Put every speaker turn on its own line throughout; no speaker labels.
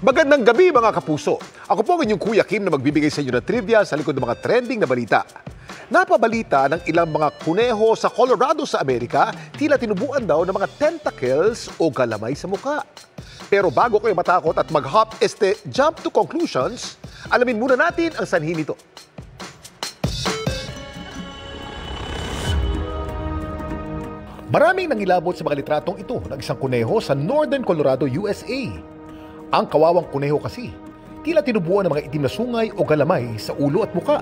Magandang gabi mga kapuso. Ako po ang inyong Kuya Kim na magbibigay sa inyo ng trivia sa likod ng mga trending na balita. Napabalita ng ilang mga kuneho sa Colorado sa Amerika, tila tinubuan daw ng mga tentacles o galamay sa muka. Pero bago kayo matakot at jump to conclusions, alamin muna natin ang sanhi nito. Maraming nangilabot sa mga litratong ito ng isang kuneho sa Northern Colorado, USA. Ang kawawang kuneho kasi, tila tinubuan ng mga itim na sungay o galamay sa ulo at muka.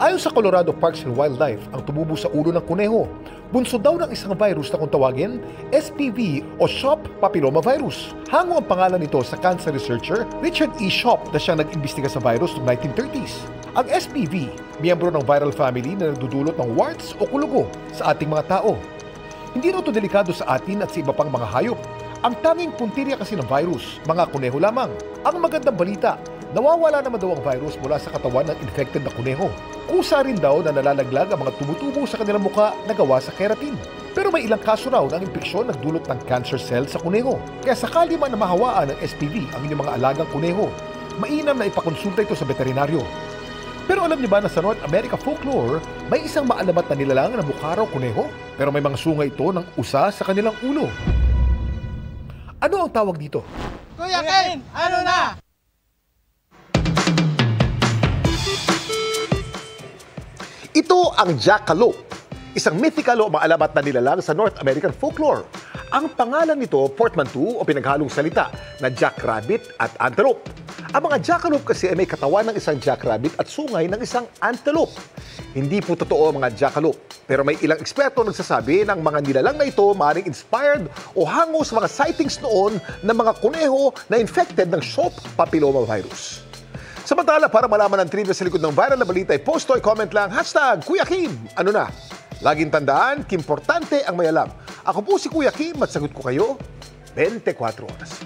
Ayon sa Colorado Parks and Wildlife, ang tumubo sa ulo ng kuneho, bunso daw ng isang virus na kung tawagin, SPV o Shop Papillomavirus. Hango ang pangalan nito sa cancer researcher Richard E. Shop na siyang nag-imbestiga sa virus noong 1930s. Ang SPV, miyembro ng viral family na nagdudulot ng warts o kulugo sa ating mga tao. Hindi raw ito delikado sa atin at sa iba pang mga hayop. Ang tanging puntirya kasi ng virus, mga kuneho lamang. Ang magandang balita, nawawala naman daw ang virus mula sa katawan ng infected na kuneho. Kusa rin daw na nalalaglag ang mga tumutubo sa kanilang muka na gawa sa keratin. Pero may ilang kaso raw ng impeksyon nagdulot ng cancer cell sa kuneho. Kaya sakali man na mahawaan ng SPV ang inyong mga alagang kuneho, mainam na ipakonsulta ito sa veterinaryo. Pero alam niyo ba na sa North America folklore, may isang maalamat na nilalang na mukha raw kuneho? Pero may mga sungay ito ng usa sa kanilang ulo. Ano ang tawag dito?
Kuya Kim, ano na?
Ito ang jackalope, isang mythical o maalamat na nilalang sa North American folklore. Ang pangalan nito, portmanteau o pinaghalong salita na jackrabbit at antelope. Ang mga jackalope kasi ay may katawan ng isang jackrabbit at sungay ng isang antelope. Hindi po totoo ang mga jackalope, pero may ilang eksperto nagsasabi ng mga nilalang na ito maaaring inspired o hango sa mga sightings noon ng mga kuneho na infected ng Shop Papillomavirus. Samantala, para malaman ang trivia sa likod ng viral na balita, post o comment lang, #Kuya Kim, ano na? Laging tandaan, importante ang may alam. Ako po si Kuya Kim at sagot ko kayo 24 oras.